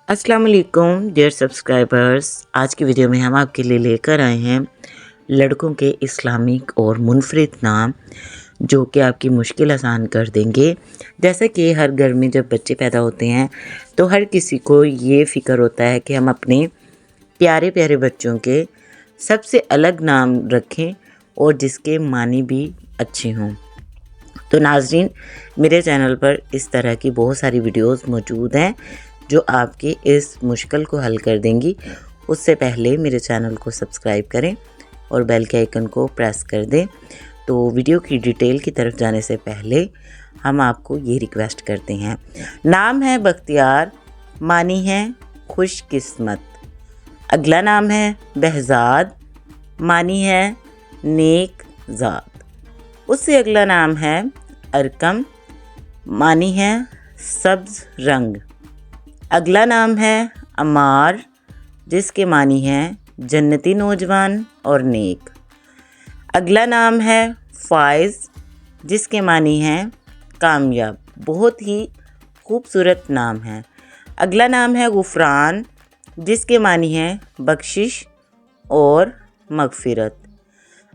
अस्सलाम वालेकुम dear subscribers. आज की वीडियो में हम आपके लिए लेकर आए हैं लड़कों के इस्लामिक और मुनफरिद नाम जो कि आपकी मुश्किल आसान कर देंगे। जैसा कि हर घर में जब बच्चे पैदा होते हैं तो हर किसी को ये फ़िक्र होता है कि हम अपने प्यारे प्यारे बच्चों के सबसे अलग नाम रखें और जिसके मानी भी अच्छे हों। तो नाज़रीन, मेरे चैनल पर इस तरह की बहुत सारी वीडियोस मौजूद हैं जो आपके इस मुश्किल को हल कर देंगी। उससे पहले मेरे चैनल को सब्सक्राइब करें और बेल के आइकन को प्रेस कर दें। तो वीडियो की डिटेल की तरफ जाने से पहले हम आपको ये रिक्वेस्ट करते हैं। नाम है बख्तियार, मानी है खुशकिस्मत। अगला नाम है बहजाद, मानी है नेक ज़ात। उससे अगला नाम है अरकम, मानी है सब्ज़ रंग। अगला नाम है अमार, जिसके मानी है जन्नती नौजवान और नेक। अगला नाम है फ़ाइज़, जिसके मानी है कामयाब। बहुत ही खूबसूरत नाम है। अगला नाम है गुफ़रान, जिसके मानी है बख्शिश और मग़फ़िरत।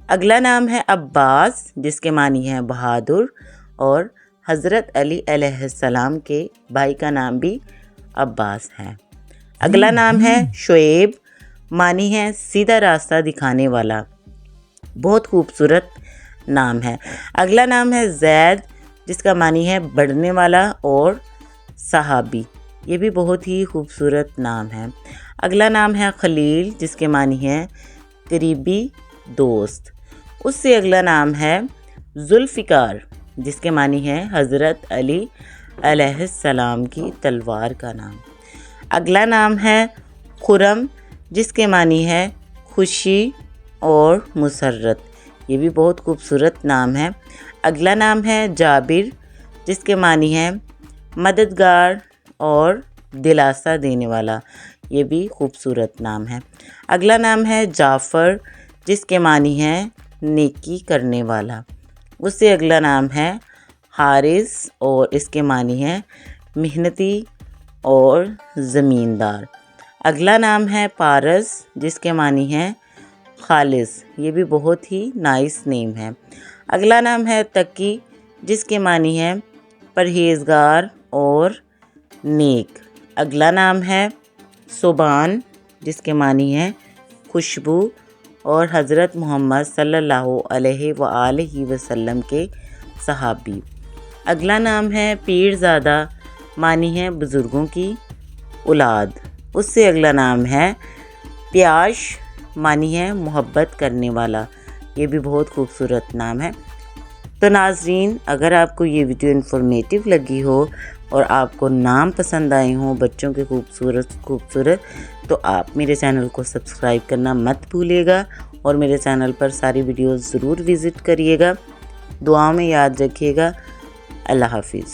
अगला नाम है अब्बास, जिसके मानी है बहादुर और हज़रत अली अलैहिस्सलाम के भाई का नाम भी अब्बास है। अगला नाम है शुएब, मानी है सीधा रास्ता दिखाने वाला। बहुत खूबसूरत नाम है। अगला नाम है ज़ैद, जिसका मानी है बढ़ने वाला और सहाबी। ये भी बहुत ही खूबसूरत नाम है। अगला नाम है खलील, जिसके मानी है करीबी दोस्त। उससे अगला नाम है जुल्फ़िकार, जिसके मानी है हज़रत अली अलैहिस्सलाम की तलवार का नाम। अगला नाम है खुरम, जिसके मानी है खुशी और मुसर्रत। ये भी बहुत खूबसूरत नाम है। अगला नाम है जाबिर, जिसके मानी है मददगार और दिलासा देने वाला। ये भी खूबसूरत नाम है। अगला नाम है जाफ़र, जिसके मानी है नेकी करने वाला। उससे अगला नाम है हारिस और इसके मानी है मेहनती और ज़मींदार। अगला नाम है पारस, जिसके मानी है खालिस। ये भी बहुत ही नाइस नेम है। अगला नाम है तकी, जिसके मानी है परहेज़गार और नेक। अगला नाम है सुबान, जिसके मानी है खुशबू और हज़रत मोहम्मद सल्लल्लाहु अलैहि वसल्लम के सहाबी। अगला नाम है पीरज़ादा, मानी है बुज़ुर्गों की औलाद। उससे अगला नाम है प्याश, मानी है मोहब्बत करने वाला। ये भी बहुत खूबसूरत नाम है। तो नाज़रीन, अगर आपको ये वीडियो इन्फॉर्मेटिव लगी हो और आपको नाम पसंद आए हों बच्चों के खूबसूरत, तो आप मेरे चैनल को सब्सक्राइब करना मत भूलिएगा और मेरे चैनल पर सारी वीडियोस ज़रूर विज़िट करिएगा। दुआओं में याद रखिएगा। अल्लाह हाफिज़।